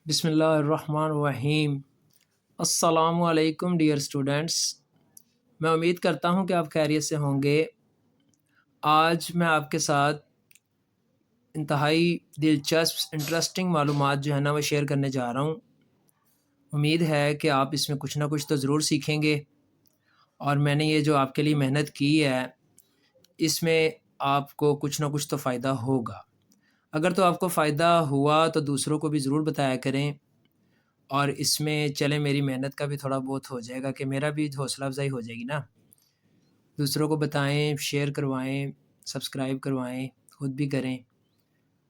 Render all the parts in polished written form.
बिस्मिल्लाहिर्रहमानिर्रहीम। अस्सलामुअलैकुम dear students. मैं उम्मीद करता हूँ कि आप खैरियत से होंगे। आज मैं आपके साथ इंतहाई दिलचस्प इंटरेस्टिंग मालूमात जो है ना वो शेयर करने जा रहा हूँ। उम्मीद है कि आप इसमें कुछ ना कुछ तो ज़रूर सीखेंगे और मैंने ये जो आपके लिए मेहनत की है इसमें आपको कुछ ना कुछ तो फ़ायदा होगा। अगर तो आपको फ़ायदा हुआ तो दूसरों को भी ज़रूर बताया करें और इसमें चलें मेरी मेहनत का भी थोड़ा बहुत हो जाएगा कि मेरा भी हौसला अफ़ज़ाई हो जाएगी ना। दूसरों को बताएं, शेयर करवाएं, सब्सक्राइब करवाएं, ख़ुद भी करें,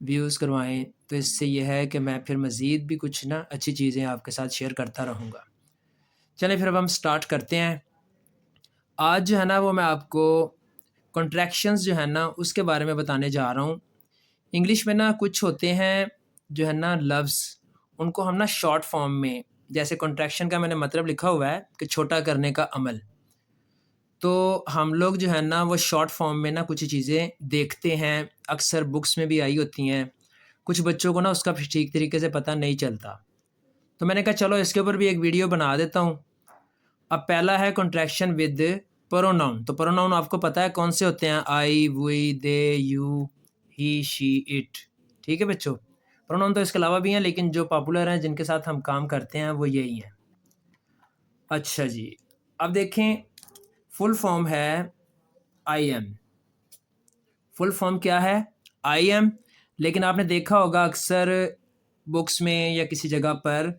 व्यूज़ करवाएं। तो इससे ये है कि मैं फिर मज़ीद भी कुछ ना अच्छी चीज़ें आपके साथ शेयर करता रहूँगा। चलें फिर अब हम स्टार्ट करते हैं। आज जो है ना वो मैं आपको कॉन्ट्रैक्शंस जो है ना उसके बारे में बताने जा रहा हूँ। इंग्लिश में ना कुछ होते हैं जो है ना लफ्ज़, उनको हम ना शॉर्ट फॉर्म में, जैसे कॉन्ट्रैक्शन का मैंने मतलब लिखा हुआ है कि छोटा करने का अमल, तो हम लोग जो है ना वो शॉर्ट फॉर्म में ना कुछ चीज़ें देखते हैं, अक्सर बुक्स में भी आई होती हैं। कुछ बच्चों को ना उसका ठीक तरीके से पता नहीं चलता, तो मैंने कहा चलो इसके ऊपर भी एक वीडियो बना देता हूँ। अब पहला है कॉन्ट्रैक्शन विद प्रोनाउन। तो प्रोनाउन आपको पता है कौन से होते हैं? I, we, they, you, he, she, it. ठीक है बच्चों, प्रोनाउन तो इसके अलावा भी हैं लेकिन जो पॉपुलर हैं जिनके साथ हम काम करते हैं वो यही हैं। अच्छा जी, अब देखें फुल फॉर्म है आई एम। फुल फॉर्म क्या है? I am. लेकिन आपने देखा होगा अक्सर बुक्स में या किसी जगह पर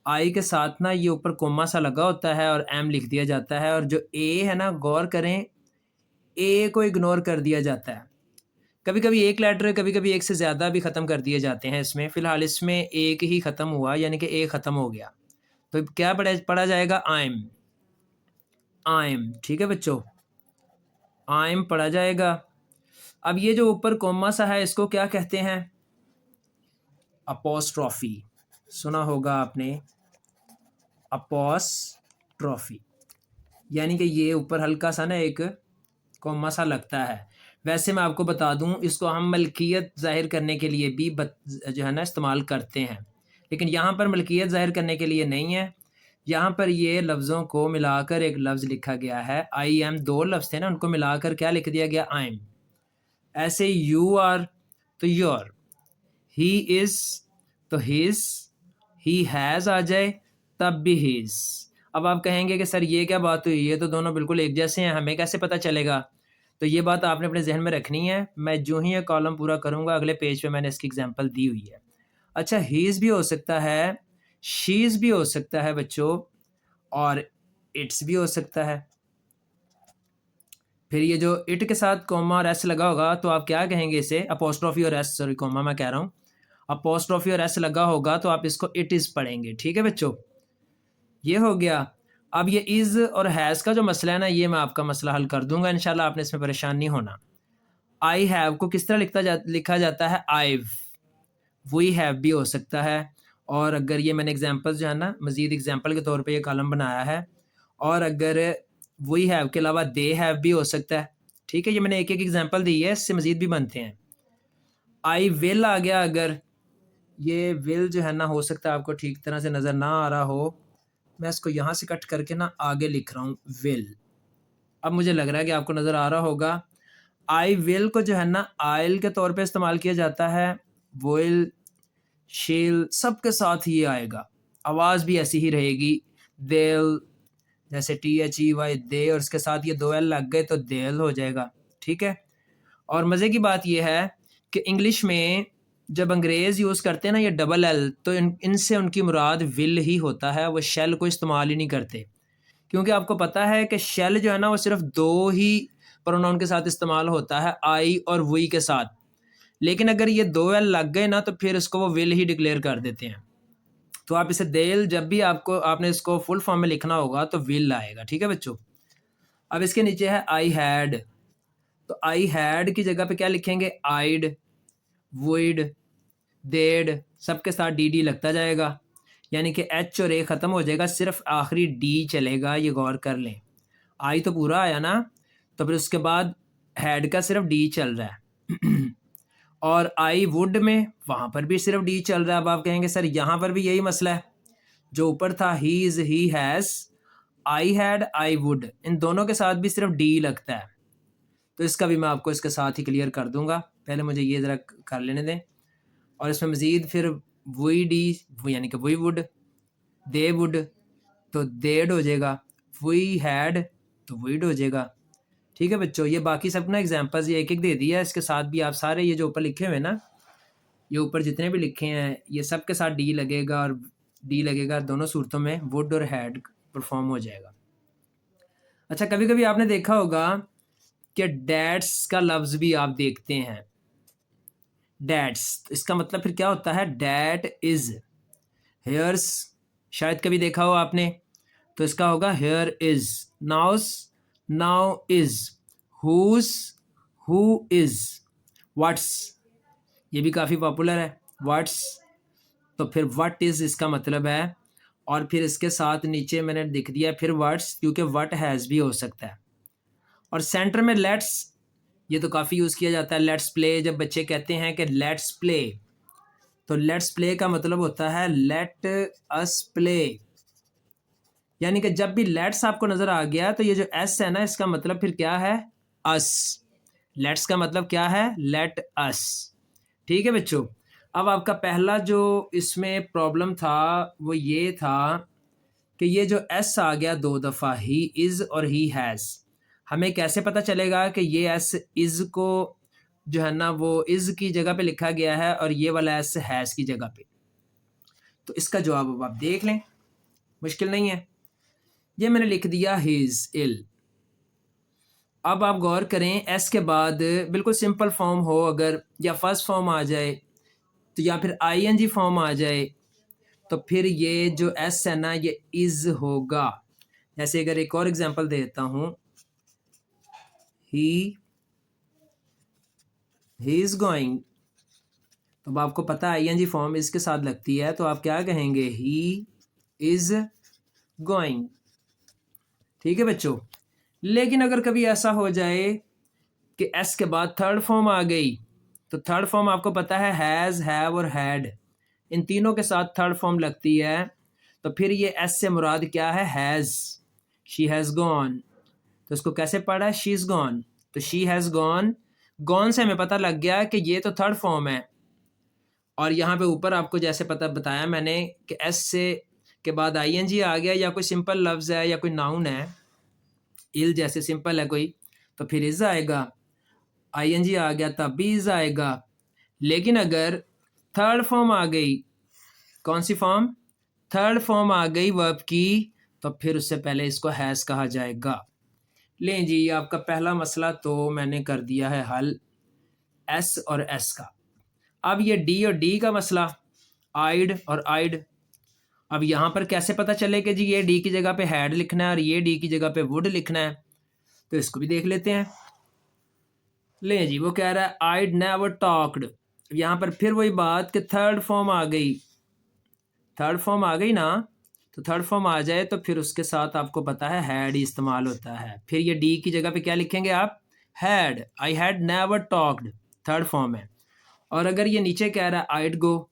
आई के साथ ना ये ऊपर कोमा सा लगा होता है और एम लिख दिया जाता है, और जो ए है ना, गौर करें, ए को इग्नोर कर दिया जाता है। कभी कभी एक लेटर, कभी कभी एक से ज़्यादा भी ख़त्म कर दिए जाते हैं इसमें। फ़िलहाल इसमें एक ही ख़त्म हुआ, यानी कि ए ख़त्म हो गया, तो क्या पढ़ा जाएगा? आइम। आइम, ठीक है बच्चों, आइम पढ़ा जाएगा। अब ये जो ऊपर कोमा सा है इसको क्या कहते हैं? अपोस्ट्रॉफी। सुना होगा आपने, अपोस्ट्रॉफी, यानी कि ये ऊपर हल्का सा ना एक कोमा सा लगता है। वैसे मैं आपको बता दूं, इसको हम मलकियत ज़ाहिर करने के लिए भी जो है ना इस्तेमाल करते हैं, लेकिन यहाँ पर मलकियत ज़ाहिर करने के लिए नहीं है। यहाँ पर ये लफ्ज़ों को मिलाकर एक लफ्ज़ लिखा गया है। आई एम, दो लफ्ज़ थे ना, उनको मिलाकर क्या लिख दिया गया? I am. ऐसे यू आर तो योर, ही इज़ तो हिज, ही हैज़ आ जाए तब भी हिज। अब आप कहेंगे कि सर ये क्या बात हुई, ये तो दोनों बिल्कुल एक जैसे हैं, हमें कैसे पता चलेगा? तो ये बात आपने अपने जहन में रखनी है। मैं जो ही ये कॉलम पूरा करूँगा अगले पेज पे मैंने इसकी एग्जांपल दी हुई है। अच्छा, हीज़ भी हो सकता है, शीज़ भी हो सकता है बच्चों, और इट्स भी हो सकता है। फिर ये जो इट के साथ कॉमा और एस लगा होगा तो आप क्या कहेंगे इसे? अपोस्ट्रॉफी और एस, सॉरी कॉमा मैं कह रहा हूँ, अपोस्ट्रॉफी और एस लगा होगा तो आप इसको इट इज़ पढ़ेंगे। ठीक है बच्चों, ये हो गया। अब ये इज़ और हैज़ का जो मसला है ना, ये मैं आपका मसला हल कर दूंगा इंशाल्लाह, आपने इसमें परेशान नहीं होना। आई हैव को किस तरह लिखा जाता है? आईव। वी हैव भी हो सकता है, और अगर ये मैंने एग्जांपल जो है ना मज़ीद एग्जांपल के तौर पे ये कॉलम बनाया है, और अगर वी हैव के अलावा दे हैव भी हो सकता है। ठीक है, ये मैंने एक एक एग्जांपल दी है, इससे मज़ीद भी बनते हैं। आई विल आ गया, अगर ये विल जो है ना, हो सकता है आपको ठीक तरह से नज़र ना आ रहा हो, मैं इसको यहाँ से कट करके ना आगे लिख रहा हूँ, विल। अब मुझे लग रहा है कि आपको नज़र आ रहा होगा। आई विल को जो है ना आइल के तौर पे इस्तेमाल किया जाता है। विल, शील, सब के साथ ये आएगा, आवाज़ भी ऐसी ही रहेगी। देल, जैसे THEY दे, और इसके साथ ये दो एल लग गए तो देल हो जाएगा। ठीक है, और मज़े की बात यह है कि इंग्लिश में जब अंग्रेज़ यूज़ करते हैं ना ये डबल एल, तो इनसे उनकी मुराद विल ही होता है, वो शेल को इस्तेमाल ही नहीं करते। क्योंकि आपको पता है कि शेल जो है ना वो सिर्फ दो ही प्रोनाउन के साथ इस्तेमाल होता है, आई और वी के साथ। लेकिन अगर ये दो एल लग गए ना तो फिर इसको वो विल ही डिक्लेयर कर देते हैं। तो आप इसे देल, जब भी आपने इसको फुल फॉर्म में लिखना होगा तो विल आएगा। ठीक है बच्चों, अब इसके नीचे है आई हैड। तो आई हैड की जगह पे क्या लिखेंगे? आइड, वुड, देड, सबके साथ डी लगता जाएगा, यानी कि एच और ए ख़त्म हो जाएगा, सिर्फ आखिरी डी चलेगा। ये गौर कर लें, आई तो पूरा आया ना, तो फिर उसके बाद हैड का सिर्फ डी चल रहा है। और आई वुड में वहाँ पर भी सिर्फ डी चल रहा है। अब आप कहेंगे सर यहाँ पर भी यही मसला है, जो ऊपर था he is, he has, I had, I would, इन दोनों के साथ भी सिर्फ डी लगता है। तो इसका भी मैं आपको इसके साथ ही क्लियर कर दूंगा, पहले मुझे ये ज़रा कर लेने दें। और इसमें मज़ीद फिर वी डी, यानी कि वी वुड, दे वुड तो देड हो जाएगा, वी हैड तो वीड हो जाएगा। ठीक है बच्चों, ये बाकी सब ना एग्जाम्पल्स ये एक एक दे दिया है, इसके साथ भी आप सारे ये जो ऊपर लिखे हुए हैं ना, ये ऊपर जितने भी लिखे हैं ये सब के साथ डी लगेगा, और डी लगेगा दोनों सूरतों में वुड और हैड परफॉर्म हो जाएगा। अच्छा, कभी कभी आपने देखा होगा कि डैड्स का लफ्ज़ भी आप देखते हैं, डैड्स, इसका मतलब फिर क्या होता है, डैड इज़। हेयर्स शायद कभी देखा हो आपने, तो इसका होगा here is. Now's, now is. Who's, who is. What's, ये भी काफ़ी पॉपुलर है, व्हाट्स, तो फिर व्हाट इज़ इसका मतलब है। और फिर इसके साथ नीचे मैंने लिख दिया फिर व्हाट्स, क्योंकि व्हाट हैज़ भी हो सकता है। और सेंटर में लेट्स, ये तो काफ़ी यूज़ किया जाता है, लेट्स प्ले, जब बच्चे कहते हैं कि लेट्स प्ले, तो लेट्स प्ले का मतलब होता है लेट अस प्ले, यानी कि जब भी लेट्स आपको नज़र आ गया तो ये जो एस है ना, इसका मतलब फिर क्या है, अस। लेट्स का मतलब क्या है, लेट अस। ठीक है बच्चों, अब आपका पहला जो इसमें प्रॉब्लम था वो ये था कि ये जो एस आ गया दो दफ़ा, ही इज़ और ही हैज़, हमें कैसे पता चलेगा कि ये एस इज़ को जो है ना वो इज़ की जगह पे लिखा गया है और ये वाला एस हैज़ की जगह पे। तो इसका जवाब अब आप देख लें, मुश्किल नहीं है, ये मैंने लिख दिया ही इज़ इल। अब आप गौर करें, एस के बाद बिल्कुल सिंपल फॉर्म हो अगर, या फर्स्ट फॉर्म आ जाए, तो या फिर आईएनजी फॉर्म आ जाए, तो फिर ये जो एस है ना ये इज़ होगा। जैसे अगर एक और एग्जांपल देता हूँ, ही इज़ गोइंग, तो अब आपको पता है आईएनजी फॉर्म इसके साथ लगती है, तो आप क्या कहेंगे, ही इज़ गोइंग। ठीक है बच्चों, लेकिन अगर कभी ऐसा हो जाए कि एस के बाद थर्ड फॉर्म आ गई, तो थर्ड फॉर्म आपको पता है हैज़, हैव और हैड, इन तीनों के साथ थर्ड फॉर्म लगती है, तो फिर ये एस से मुराद क्या है, हैज़, शी हैज़ गॉन। तो इसको कैसे पढ़ा है, शी इज़ गॉन, तो शी हैज़ गॉन। गॉन से हमें पता लग गया कि ये तो थर्ड फॉर्म है, और यहाँ पे ऊपर आपको जैसे पता बताया मैंने कि एस से के बाद आईएनजी आ गया, या कोई सिंपल लफ्ज़ है या कोई नाउन है, इल जैसे सिंपल है कोई, तो फिर इज़ आएगा, आईएनजी आ गया तब भी इज़ आएगा। लेकिन अगर थर्ड फॉर्म आ गई, कौन सी फॉर्म, थर्ड फॉर्म आ गई वर्ब की, तो फिर उससे पहले इसको हैज़ कहा जाएगा। लें जी, ये आपका पहला मसला तो मैंने कर दिया है हल, एस और एस का। अब ये डी और डी का मसला, आइड और आइड, अब यहाँ पर कैसे पता चले कि जी ये डी की जगह पे हैड लिखना है और ये डी की जगह पे वुड लिखना है, तो इसको भी देख लेते हैं। ले जी, वो कह रहा है आइड नेवर टॉक्ड, यहाँ पर फिर वही बात कि थर्ड फॉर्म आ गई, थर्ड फॉर्म आ गई ना, तो थर्ड फॉर्म आ जाए तो फिर उसके साथ आपको पता है हैड ही इस्तेमाल होता है। फिर ये डी की जगह पे क्या लिखेंगे आप, had, I had never talked, third form है। और अगर ये नीचे कह रहा है आइड गो,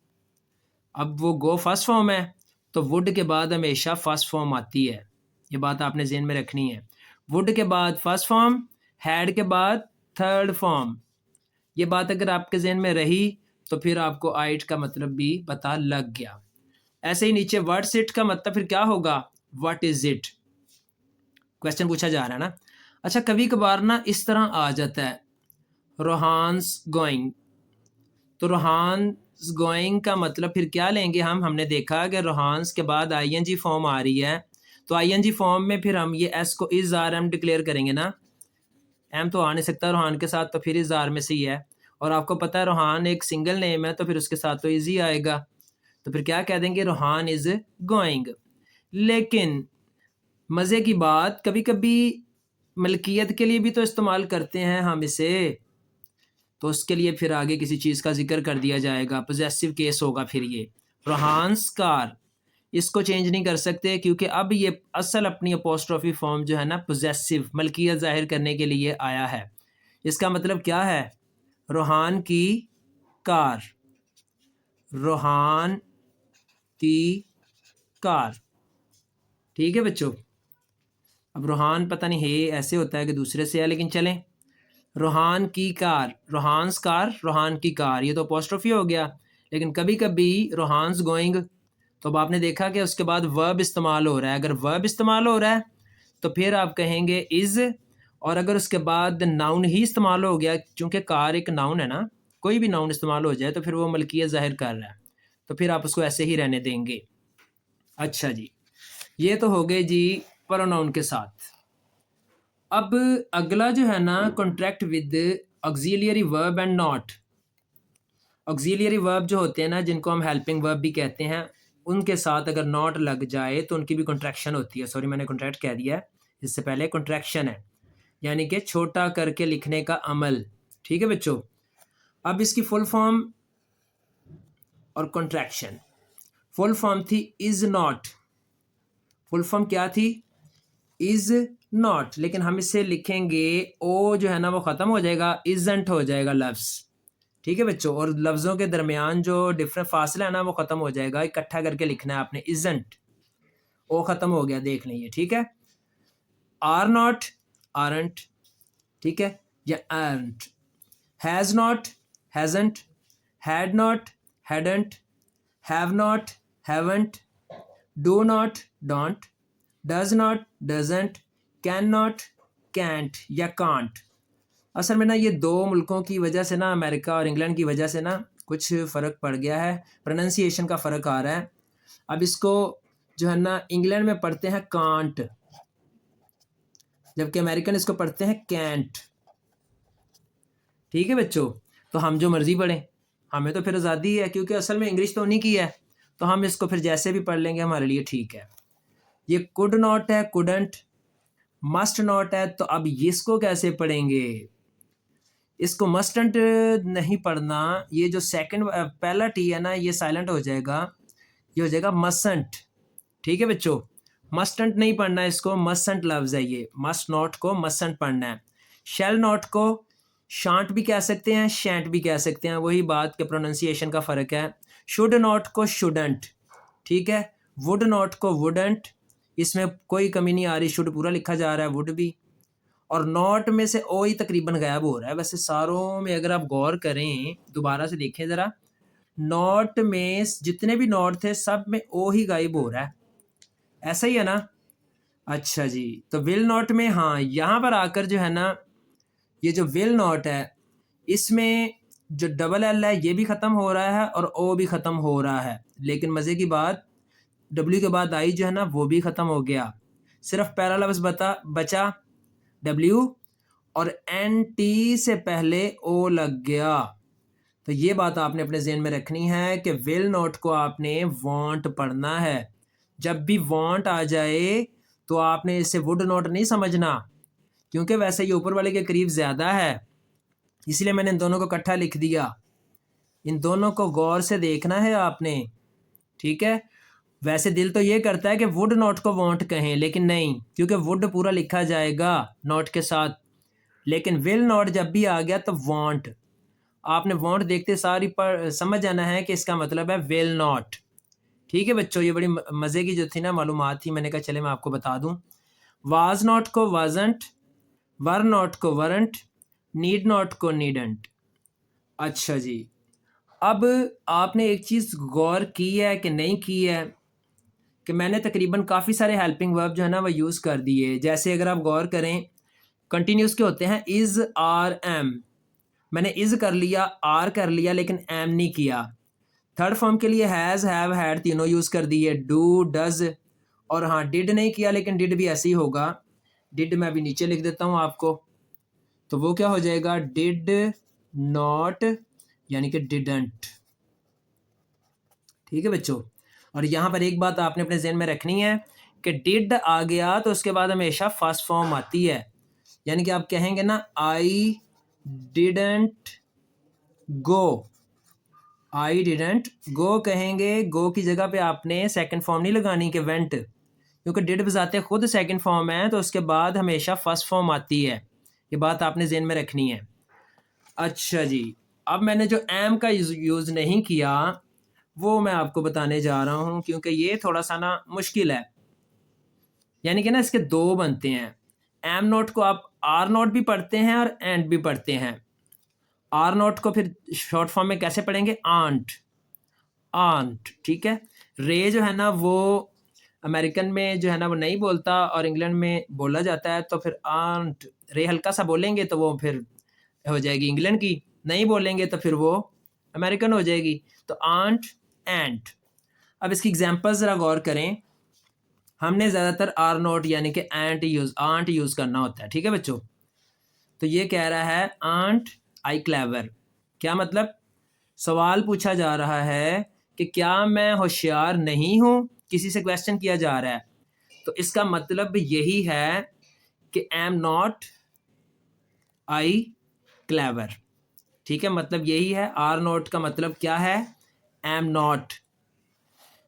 अब वो गो फर्स्ट फॉर्म है, तो वुड के बाद हमेशा फर्स्ट फॉर्म आती है, ये बात आपने ज़हन में रखनी है। वुड के बाद फर्स्ट फॉर्म, हैड के बाद थर्ड फॉर्म, ये बात अगर आपके ज़हन में रही तो फिर आपको आइट का मतलब भी पता लग गया। ऐसे ही नीचे व्हाट्स इट का मतलब फिर क्या होगा, व्हाट इज़ इट, क्वेश्चन पूछा जा रहा है ना। अच्छा, कभी कभार ना इस तरह आ जाता है, रोहान्स गोइंग, तो रोहान्स गोइंग का मतलब फिर क्या लेंगे हम, हमने देखा कि रोहान्स के बाद आईएनजी फॉर्म आ रही है, तो आईएनजी फॉर्म में फिर हम ये एस को इज़ आर एम डिक्लेयर करेंगे ना, एम तो आ नहीं सकता रोहान के साथ, तो फिर इज़ आर में से ही है, और आपको पता है रोहान एक सिंगल नेम है, तो फिर उसके साथ तो इज़ ही आएगा, तो फिर क्या कह देंगे, रोहान इज़ गोइंग। लेकिन मज़े की बात, कभी कभी मलकियत के लिए भी तो इस्तेमाल करते हैं हम इसे, तो उसके लिए फिर आगे किसी चीज़ का जिक्र कर दिया जाएगा, पोजेसिव केस होगा फिर ये, रोहान्स कार, इसको चेंज नहीं कर सकते क्योंकि अब ये असल अपनी अपोस्ट्रोफी फॉर्म जो है ना पोजेसिव, मलकियत जाहिर करने के लिए आया है। इसका मतलब क्या है, रोहान की कार, रोहान की कार। ठीक है बच्चों, अब रोहान पता नहीं है ऐसे होता है कि दूसरे से है, लेकिन चलें। रोहान की कार, रोहान्स कार, रोहान की कार, ये तो अपोस्ट्रोफी हो गया। लेकिन कभी कभी रोहान्स गोइंग, तो अब आपने देखा कि उसके बाद वर्ब इस्तेमाल हो रहा है। अगर वर्ब इस्तेमाल हो रहा है तो फिर आप कहेंगे इज़, और अगर उसके बाद नाउन ही इस्तेमाल हो गया, चूँकि कार एक नाउन है ना, कोई भी नाउन इस्तेमाल हो जाए तो फिर वो मलकियत ज़ाहिर कर रहा है, तो फिर आप उसको ऐसे ही रहने देंगे। अच्छा जी, ये तो हो गए जी प्रोनाउन के साथ। अब अगला जो है ना, contract with auxiliary verb and not. Auxiliary verb जो होते हैं ना, जिनको हम हेल्पिंग वर्ब भी कहते हैं, उनके साथ अगर नॉट लग जाए तो उनकी भी कॉन्ट्रैक्शन होती है। सॉरी, मैंने कॉन्ट्रैक्ट कह दिया है, इससे पहले कॉन्ट्रैक्शन है, यानी कि छोटा करके लिखने का अमल। ठीक है बच्चों, अब इसकी फुल फॉर्म और कॉन्ट्रैक्शन। फुल फॉर्म थी इज़ नॉट, फुल फॉर्म क्या थी? इज़ नॉट, लेकिन हम इसे लिखेंगे ओ जो है ना वो ख़त्म हो जाएगा, इज़ंट हो जाएगा लफ्ज़। ठीक है बच्चों, और लफ्ज़ों के दरमियान जो डिफरेंट फासला है ना वो ख़त्म हो जाएगा, इकट्ठा करके लिखना है आपने, इज़ंट, ओ ख़त्म हो गया, देख लेंगे। ठीक है, आर नॉट, आरंट, ठीक है, या aren't. Has not, hasn't, had not, hadn't, have not, haven't, do not, don't, does not, doesn't, can not, can't या कांट। असल में ना ये दो मुल्कों की वजह से ना, अमेरिका और इंग्लैंड की वजह से ना कुछ फ़र्क पड़ गया है, प्रोनंसिएशन का फ़र्क आ रहा है। अब इसको जो है ना इंग्लैंड में पढ़ते हैं कांट, जबकि अमेरिकन इसको पढ़ते हैं कैंट। ठीक है बच्चों, तो हम जो मर्ज़ी पढ़ें, हमें तो फिर आज़ादी है, क्योंकि असल में इंग्लिश तो उन्हीं की है, तो हम इसको फिर जैसे भी पढ़ लेंगे हमारे लिए ठीक है। ये कुड नॉट है, कुडंट, मस्ट नॉट है, तो अब इसको कैसे पढ़ेंगे? इसको मस्टंट नहीं पढ़ना, ये जो सेकंड पहला टी है ना ये साइलेंट हो जाएगा, ये हो जाएगा मसंट। ठीक है बच्चों, मस्टंट नहीं पढ़ना इसको, मसंट लफ्ज़ है ये, मस्ट नॉट को मसंट पढ़ना है। शेल नॉट को शांट भी कह सकते हैं, शैंट भी कह सकते हैं, वही बात के प्रोनाउंसिएशन का फ़र्क है। शुड नॉट को शुडंट, ठीक है, वुड नॉट को वुडंट, इसमें कोई कमी नहीं आ रही, शुड पूरा लिखा जा रहा है, वुड भी, और नॉट में से ओ ही तकरीबन गायब हो रहा है। वैसे सारों में अगर आप गौर करें, दोबारा से देखें ज़रा, नॉट में जितने भी नॉट थे सब में ओ ही गायब हो रहा है, ऐसा ही है ना? अच्छा जी, तो विल नॉट में, हाँ, यहाँ पर आकर जो है ना, ये जो विल नॉट है इसमें जो डबल एल है ये भी ख़त्म हो रहा है और ओ भी ख़त्म हो रहा है, लेकिन मज़े की बात डब्ल्यू के बाद आई जो है ना वो भी ख़त्म हो गया, सिर्फ पहला लफ्ज़ बचा डब्ल्यू, और एन टी से पहले ओ लग गया। तो ये बात आपने अपने ज़हन में रखनी है कि विल नॉट को आपने वांट पढ़ना है। जब भी वांट आ जाए तो आपने इसे वुड नॉट नहीं समझना, क्योंकि वैसे ये ऊपर वाले के करीब ज़्यादा है, इसलिए मैंने इन दोनों को इकट्ठा लिख दिया। इन दोनों को गौर से देखना है आपने, ठीक है। वैसे दिल तो ये करता है कि वुड नॉट को वांट कहें, लेकिन नहीं, क्योंकि वुड पूरा लिखा जाएगा नॉट के साथ, लेकिन विल नॉट जब भी आ गया तो वांट, आपने वांट देखते सारी पर समझ जाना है कि इसका मतलब है विल नॉट। ठीक है बच्चों, ये बड़ी मज़े की जो थी ना मालूमात थी, मैंने कहा चले मैं आपको बता दूं। वाज नॉट को वाजंट, वर नॉट को वरंट, नीड नॉट को नीडंट। अच्छा जी, अब आपने एक चीज़ गौर की है कि नहीं की है, कि मैंने तकरीबन काफ़ी सारे हेल्पिंग वर्ब जो है ना वो यूज़ कर दिए। जैसे अगर आप गौर करें, कंटिन्यूस के होते हैं इज़, आर, एम, मैंने इज़ कर लिया, आर कर लिया, लेकिन एम नहीं किया। थर्ड फॉर्म के लिए हैज़, हैव, हैड तीनों यूज़ कर दिए, डू, डज, और हाँ डिड नहीं किया, लेकिन डिड भी ऐसे ही होगा। डिड मैं अभी नीचे लिख देता हूँ आपको, तो वो क्या हो जाएगा, डिड नॉट, यानी कि डिडंट। ठीक है बच्चों, और यहाँ पर एक बात आपने अपने जहन में रखनी है कि डिड आ गया तो उसके बाद हमेशा फर्स्ट फॉर्म आती है, यानी कि आप कहेंगे ना I didn't go, I didn't go कहेंगे, गो की जगह पे आपने सेकंड फॉर्म नहीं लगानी कि वेंट, क्योंकि डिड बजाते खुद सेकंड फॉर्म है, तो उसके बाद हमेशा फर्स्ट फॉर्म आती है, ये बात आपने जहन में रखनी है। अच्छा जी, अब मैंने जो एम का यूज़ नहीं किया वो मैं आपको बताने जा रहा हूँ, क्योंकि ये थोड़ा सा ना मुश्किल है। यानी कि ना इसके दो बनते हैं। एम नोट को आप आर नोट भी पढ़ते हैं और एंड भी पढ़ते हैं। आर नोट को फिर शॉर्ट फॉर्म में कैसे पढ़ेंगे? आंट, आंट, ठीक है। रे जो है ना वो अमेरिकन में जो है ना वो नहीं बोलता और इंग्लैंड में बोला जाता है, तो फिर आंट, रे हल्का सा बोलेंगे तो वो फिर हो जाएगी इंग्लैंड की, नहीं बोलेंगे तो फिर वो अमेरिकन हो जाएगी। तो आंट, एंट। अब इसकी एग्जांपल ज़रा गौर करें। हमने ज़्यादातर आर नोट यानी कि आंट यूज़ करना होता है, ठीक है बच्चों। तो ये कह रहा है आंट आई क्लेवर। क्या मतलब? सवाल पूछा जा रहा है कि क्या मैं होशियार नहीं हूँ, किसी से क्वेश्चन किया जा रहा है। तो इसका मतलब यही है कि एम नॉट आई क्लेवर, ठीक है। मतलब यही है। आर नॉट का मतलब क्या है? Am not.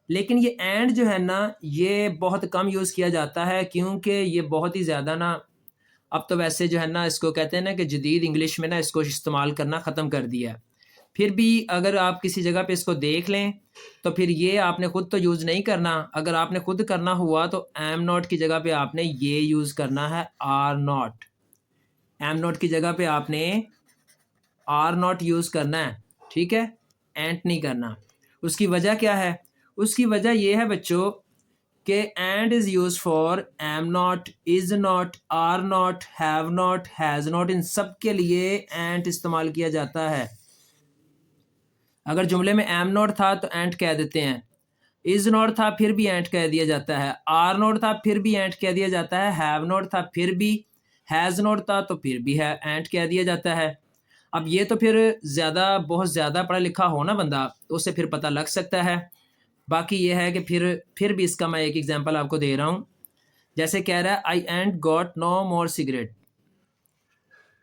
लेकिन ये एंड जो है ना ये बहुत कम यूज़ किया जाता है, क्योंकि ये बहुत ही ज़्यादा ना, अब तो वैसे जो है ना इसको कहते हैं ना कि जदीद इंग्लिश में ना इसको इस्तेमाल करना ख़त्म कर दिया है। फिर भी अगर आप किसी जगह पे इसको देख लें तो फिर ये आपने ख़ुद तो यूज़ नहीं करना। अगर आपने ख़ुद करना हुआ तो एम नॉट की जगह पे आपने ये यूज़ करना है, आर नॉट। एम नॉट की जगह पे आपने आर नॉट यूज़ करना है, ठीक है, एंट नहीं करना। उसकी वजह क्या है? उसकी वजह यह है बच्चों कि and is use for am not, is not, are not, have not, has not, इन सब के लिए एंट इस्तेमाल किया जाता है। अगर जुमले में एम नॉट था तो एंट कह देते हैं, इज़ नॉट था फिर भी एंट कह दिया जाता है, आर नॉट था फिर भी एंट कह दिया जाता है, हैव नॉट था फिर भी, हैज़ नॉट था तो फिर भी है एंट कह दिया जाता है। अब ये तो फिर बहुत ज़्यादा पढ़ा लिखा हो ना बंदा तो उससे फिर पता लग सकता है। बाकी ये है कि फिर भी इसका मैं एक एग्जांपल आपको दे रहा हूँ। जैसे कह रहा है आई एंट गॉट नो मोर सिगरेट।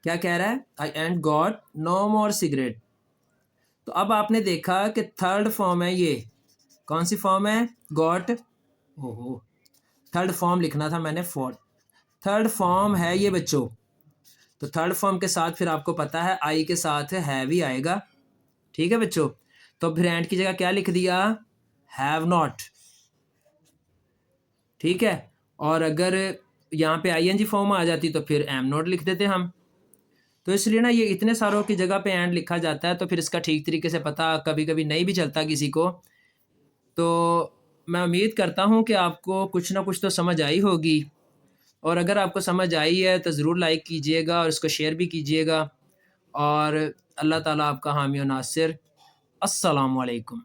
क्या कह रहा है? आई एंट गॉट नो मोर सिगरेट। तो अब आपने देखा कि थर्ड फॉर्म है ये। कौन सी फॉर्म है? गॉट। ओहो, थर्ड फॉर्म लिखना था मैंने, फोर्थ। थर्ड फॉर्म है ये बच्चों। तो थर्ड फॉर्म के साथ फिर आपको पता है आई के साथ है भी आएगा, ठीक है बच्चों। तो फिर एंड की जगह क्या लिख दिया? हैव नॉट, ठीक है। और अगर यहाँ पे आईएनजी फॉर्म आ जाती तो फिर एम नॉट लिख देते हम। तो इसलिए ना ये इतने सारों की जगह पे एंड लिखा जाता है, तो फिर इसका ठीक तरीके से पता कभी कभी नहीं भी चलता किसी को। तो मैं उम्मीद करता हूँ कि आपको कुछ ना कुछ तो समझ आई होगी, और अगर आपको समझ आई है तो ज़रूर लाइक कीजिएगा और इसको शेयर भी कीजिएगा। और अल्लाह ताला आपका हामी और नासिर। अस्सलामु अलैकुम।